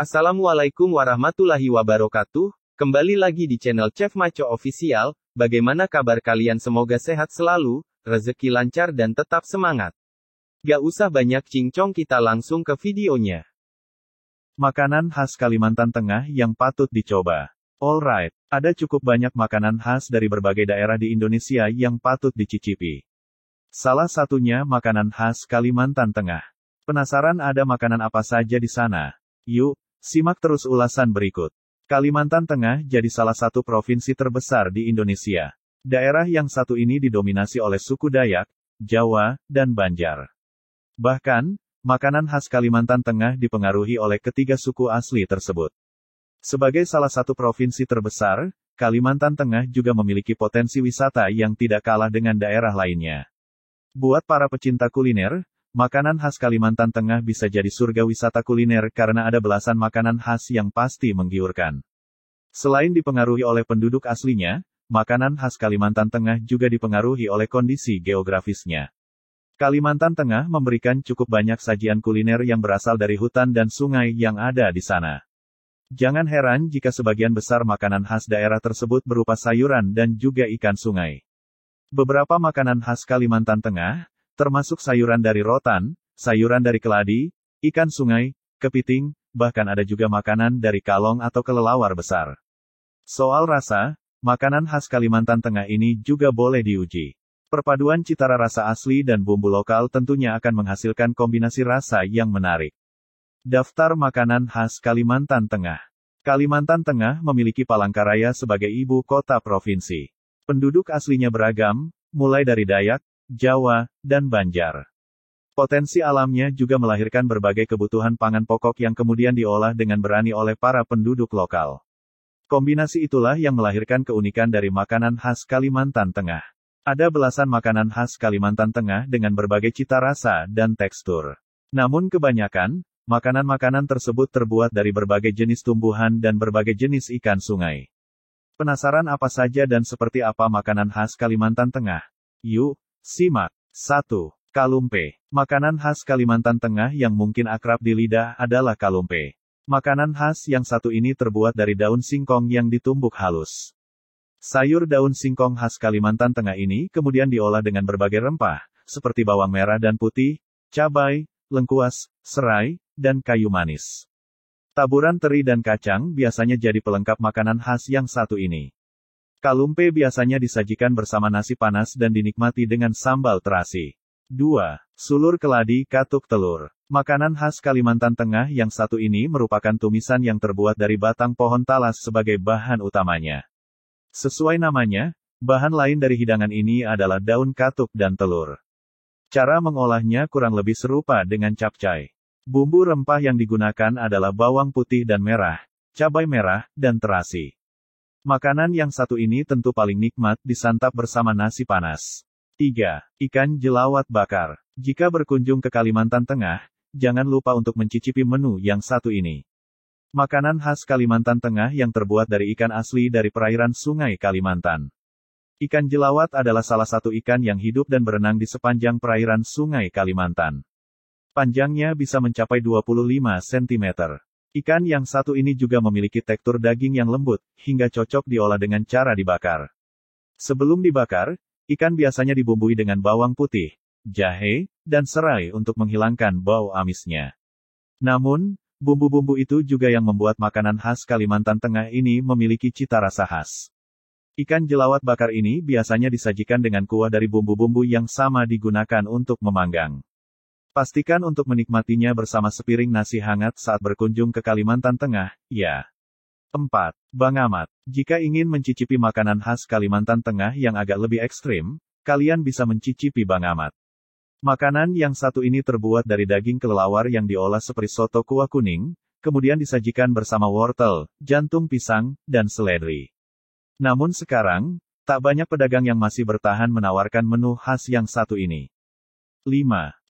Assalamualaikum warahmatullahi wabarakatuh. Kembali lagi di channel Chef Maco Official. Bagaimana kabar kalian? Semoga sehat selalu, rezeki lancar dan tetap semangat. Gak usah banyak cincong, kita langsung ke videonya. Makanan khas Kalimantan Tengah yang patut dicoba. Alright, ada cukup banyak makanan khas dari berbagai daerah di Indonesia yang patut dicicipi. Salah satunya makanan khas Kalimantan Tengah. Penasaran ada makanan apa saja di sana? Yuk, simak terus ulasan berikut. Kalimantan Tengah jadi salah satu provinsi terbesar di Indonesia. Daerah yang satu ini didominasi oleh suku Dayak, Jawa, dan Banjar. Bahkan, makanan khas Kalimantan Tengah dipengaruhi oleh ketiga suku asli tersebut. Sebagai salah satu provinsi terbesar, Kalimantan Tengah juga memiliki potensi wisata yang tidak kalah dengan daerah lainnya. Buat para pecinta kuliner, makanan khas Kalimantan Tengah bisa jadi surga wisata kuliner karena ada belasan makanan khas yang pasti menggiurkan. Selain dipengaruhi oleh penduduk aslinya, makanan khas Kalimantan Tengah juga dipengaruhi oleh kondisi geografisnya. Kalimantan Tengah memberikan cukup banyak sajian kuliner yang berasal dari hutan dan sungai yang ada di sana. Jangan heran jika sebagian besar makanan khas daerah tersebut berupa sayuran dan juga ikan sungai. Beberapa makanan khas Kalimantan Tengah, termasuk sayuran dari rotan, sayuran dari keladi, ikan sungai, kepiting, bahkan ada juga makanan dari kalong atau kelelawar besar. Soal rasa, makanan khas Kalimantan Tengah ini juga boleh diuji. Perpaduan cita rasa asli dan bumbu lokal tentunya akan menghasilkan kombinasi rasa yang menarik. Daftar makanan khas Kalimantan Tengah. Kalimantan Tengah memiliki Palangkaraya sebagai ibu kota provinsi. Penduduk aslinya beragam, mulai dari Dayak, Jawa, dan Banjar. Potensi alamnya juga melahirkan berbagai kebutuhan pangan pokok yang kemudian diolah dengan berani oleh para penduduk lokal. Kombinasi itulah yang melahirkan keunikan dari makanan khas Kalimantan Tengah. Ada belasan makanan khas Kalimantan Tengah dengan berbagai cita rasa dan tekstur. Namun kebanyakan, makanan-makanan tersebut terbuat dari berbagai jenis tumbuhan dan berbagai jenis ikan sungai. Penasaran apa saja dan seperti apa makanan khas Kalimantan Tengah? Yuk, simak. 1. Kalumpe. Makanan khas Kalimantan Tengah yang mungkin akrab di lidah adalah kalumpe. Makanan khas yang satu ini terbuat dari daun singkong yang ditumbuk halus. Sayur daun singkong khas Kalimantan Tengah ini kemudian diolah dengan berbagai rempah, seperti bawang merah dan putih, cabai, lengkuas, serai, dan kayu manis. Taburan teri dan kacang biasanya jadi pelengkap makanan khas yang satu ini. Kalumpe biasanya disajikan bersama nasi panas dan dinikmati dengan sambal terasi. 2. Sulur keladi katuk telur. Makanan khas Kalimantan Tengah yang satu ini merupakan tumisan yang terbuat dari batang pohon talas sebagai bahan utamanya. Sesuai namanya, bahan lain dari hidangan ini adalah daun katuk dan telur. Cara mengolahnya kurang lebih serupa dengan capcay. Bumbu rempah yang digunakan adalah bawang putih dan merah, cabai merah, dan terasi. Makanan yang satu ini tentu paling nikmat disantap bersama nasi panas. 3. Ikan jelawat bakar. Jika berkunjung ke Kalimantan Tengah, jangan lupa untuk mencicipi menu yang satu ini. Makanan khas Kalimantan Tengah yang terbuat dari ikan asli dari perairan Sungai Kalimantan. Ikan jelawat adalah salah satu ikan yang hidup dan berenang di sepanjang perairan Sungai Kalimantan. Panjangnya bisa mencapai 25 cm. Ikan yang satu ini juga memiliki tekstur daging yang lembut, hingga cocok diolah dengan cara dibakar. Sebelum dibakar, ikan biasanya dibumbui dengan bawang putih, jahe, dan serai untuk menghilangkan bau amisnya. Namun, bumbu-bumbu itu juga yang membuat makanan khas Kalimantan Tengah ini memiliki cita rasa khas. Ikan jelawat bakar ini biasanya disajikan dengan kuah dari bumbu-bumbu yang sama digunakan untuk memanggang. Pastikan untuk menikmatinya bersama sepiring nasi hangat saat berkunjung ke Kalimantan Tengah, ya. 4. Bangamat. Jika ingin mencicipi makanan khas Kalimantan Tengah yang agak lebih ekstrim, kalian bisa mencicipi bangamat. Makanan yang satu ini terbuat dari daging kelelawar yang diolah seperti soto kuah kuning, kemudian disajikan bersama wortel, jantung pisang, dan seledri. Namun sekarang, tak banyak pedagang yang masih bertahan menawarkan menu khas yang satu ini. 5.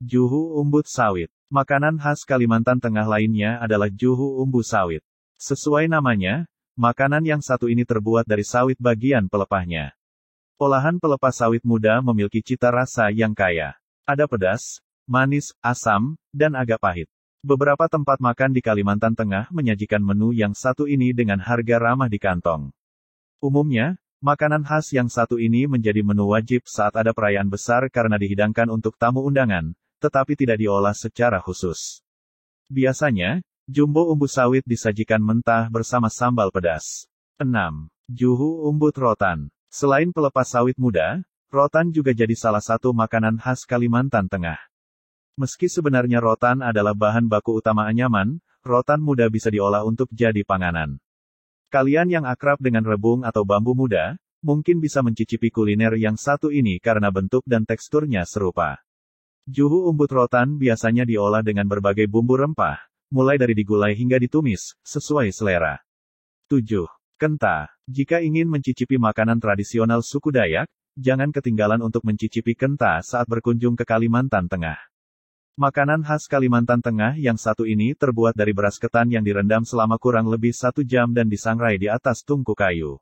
Juhu umbut sawit. Makanan khas Kalimantan Tengah lainnya adalah juhu umbu sawit. Sesuai namanya, makanan yang satu ini terbuat dari sawit bagian pelepahnya. Olahan pelepah sawit muda memiliki cita rasa yang kaya. Ada pedas, manis, asam, dan agak pahit. Beberapa tempat makan di Kalimantan Tengah menyajikan menu yang satu ini dengan harga ramah di kantong. Umumnya, makanan khas yang satu ini menjadi menu wajib saat ada perayaan besar karena dihidangkan untuk tamu undangan, tetapi tidak diolah secara khusus. Biasanya, jumbo umbu sawit disajikan mentah bersama sambal pedas. 6. Juhu umbut rotan. Selain pelepas sawit muda, rotan juga jadi salah satu makanan khas Kalimantan Tengah. Meski sebenarnya rotan adalah bahan baku utama anyaman, rotan muda bisa diolah untuk jadi panganan. Kalian yang akrab dengan rebung atau bambu muda, mungkin bisa mencicipi kuliner yang satu ini karena bentuk dan teksturnya serupa. Juhu umbut rotan biasanya diolah dengan berbagai bumbu rempah, mulai dari digulai hingga ditumis, sesuai selera. 7. Kenta. Jika ingin mencicipi makanan tradisional suku Dayak, jangan ketinggalan untuk mencicipi kenta saat berkunjung ke Kalimantan Tengah. Makanan khas Kalimantan Tengah yang satu ini terbuat dari beras ketan yang direndam selama kurang lebih 1 jam dan disangrai di atas tungku kayu.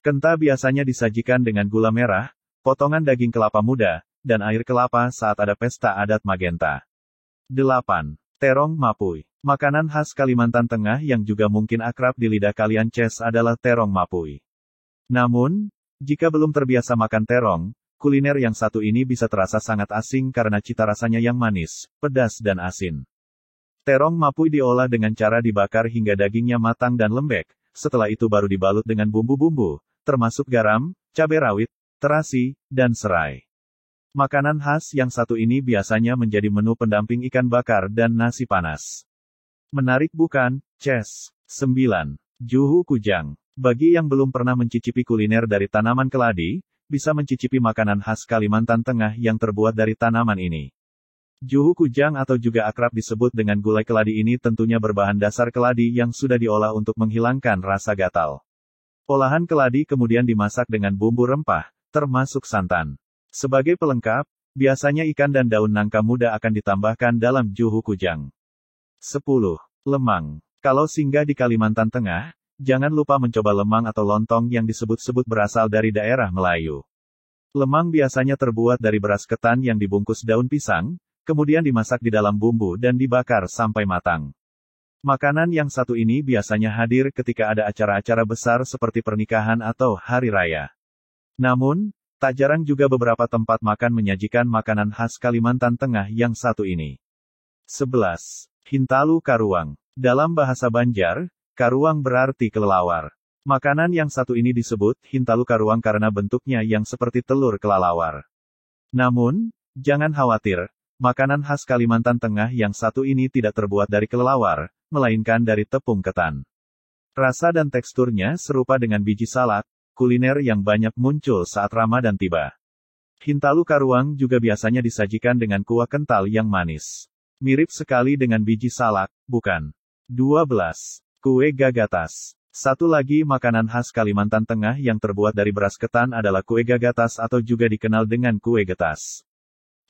Kenta biasanya disajikan dengan gula merah, potongan daging kelapa muda, dan air kelapa saat ada pesta adat Magenta. 8. Terong Mapuy. Makanan khas Kalimantan Tengah yang juga mungkin akrab di lidah kalian adalah terong Mapuy. Namun, jika belum terbiasa makan terong, kuliner yang satu ini bisa terasa sangat asing karena cita rasanya yang manis, pedas dan asin. Terong Mapuy diolah dengan cara dibakar hingga dagingnya matang dan lembek, setelah itu baru dibalut dengan bumbu-bumbu, termasuk garam, cabai rawit, terasi, dan serai. Makanan khas yang satu ini biasanya menjadi menu pendamping ikan bakar dan nasi panas. Menarik bukan, Ces? 9. Juhu Kujang. Bagi yang belum pernah mencicipi kuliner dari tanaman keladi, bisa mencicipi makanan khas Kalimantan Tengah yang terbuat dari tanaman ini. Juhu Kujang atau juga akrab disebut dengan gulai keladi ini tentunya berbahan dasar keladi yang sudah diolah untuk menghilangkan rasa gatal. Olahan keladi kemudian dimasak dengan bumbu rempah, termasuk santan. Sebagai pelengkap, biasanya ikan dan daun nangka muda akan ditambahkan dalam juhu kujang. 10. Lemang. Kalau singgah di Kalimantan Tengah, jangan lupa mencoba lemang atau lontong yang disebut-sebut berasal dari daerah Melayu. Lemang biasanya terbuat dari beras ketan yang dibungkus daun pisang, kemudian dimasak di dalam bumbu dan dibakar sampai matang. Makanan yang satu ini biasanya hadir ketika ada acara-acara besar seperti pernikahan atau hari raya. Namun, tak jarang juga beberapa tempat makan menyajikan makanan khas Kalimantan Tengah yang satu ini. 11. Hintalu Karuang. Dalam bahasa Banjar, karuang berarti kelelawar. Makanan yang satu ini disebut hintalu karuang karena bentuknya yang seperti telur kelelawar. Namun, jangan khawatir, makanan khas Kalimantan Tengah yang satu ini tidak terbuat dari kelelawar, melainkan dari tepung ketan. Rasa dan teksturnya serupa dengan biji salak, kuliner yang banyak muncul saat Ramadan tiba. Hintalu karuang juga biasanya disajikan dengan kuah kental yang manis. Mirip sekali dengan biji salak, bukan? 12. Kue gagatas. Satu lagi makanan khas Kalimantan Tengah yang terbuat dari beras ketan adalah kue gagatas atau juga dikenal dengan kue getas.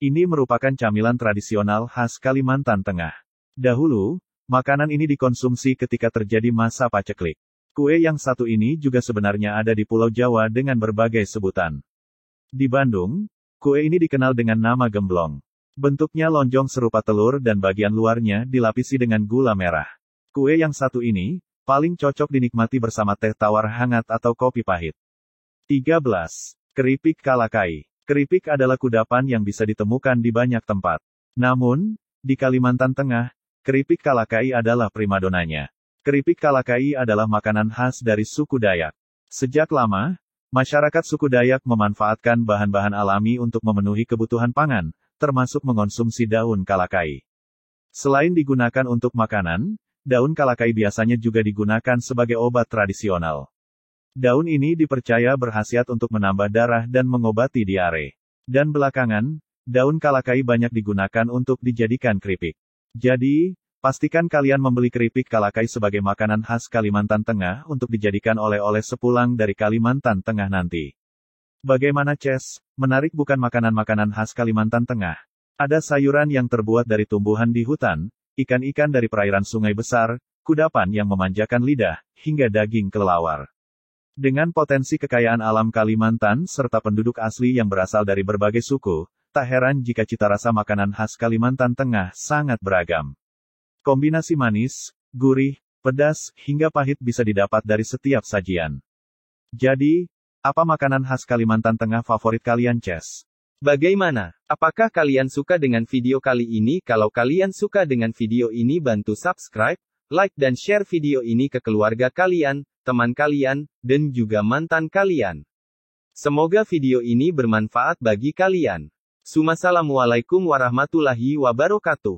Ini merupakan camilan tradisional khas Kalimantan Tengah. Dahulu, makanan ini dikonsumsi ketika terjadi masa paceklik. Kue yang satu ini juga sebenarnya ada di Pulau Jawa dengan berbagai sebutan. Di Bandung, kue ini dikenal dengan nama gemblong. Bentuknya lonjong serupa telur dan bagian luarnya dilapisi dengan gula merah. Kue yang satu ini, paling cocok dinikmati bersama teh tawar hangat atau kopi pahit. 13. Keripik Kalakai. Keripik adalah kudapan yang bisa ditemukan di banyak tempat. Namun, di Kalimantan Tengah, keripik Kalakai adalah primadonanya. Keripik Kalakai adalah makanan khas dari suku Dayak. Sejak lama, masyarakat suku Dayak memanfaatkan bahan-bahan alami untuk memenuhi kebutuhan pangan, termasuk mengonsumsi daun kalakai. Selain digunakan untuk makanan, daun kalakai biasanya juga digunakan sebagai obat tradisional. Daun ini dipercaya berkhasiat untuk menambah darah dan mengobati diare. Dan belakangan, daun kalakai banyak digunakan untuk dijadikan keripik. Jadi, pastikan kalian membeli keripik kalakai sebagai makanan khas Kalimantan Tengah untuk dijadikan oleh-oleh sepulang dari Kalimantan Tengah nanti. Bagaimana Ces? Menarik bukan makanan-makanan khas Kalimantan Tengah? Ada sayuran yang terbuat dari tumbuhan di hutan, ikan-ikan dari perairan sungai besar, kudapan yang memanjakan lidah, hingga daging kelelawar. Dengan potensi kekayaan alam Kalimantan serta penduduk asli yang berasal dari berbagai suku, tak heran jika cita rasa makanan khas Kalimantan Tengah sangat beragam. Kombinasi manis, gurih, pedas, hingga pahit bisa didapat dari setiap sajian. Jadi, apa makanan khas Kalimantan Tengah favorit kalian, Ces? Bagaimana? Apakah kalian suka dengan video kali ini? Kalau kalian suka dengan video ini, bantu subscribe, like dan share video ini ke keluarga kalian, teman kalian, dan juga mantan kalian. Semoga video ini bermanfaat bagi kalian. Assalamualaikum warahmatullahi wabarakatuh.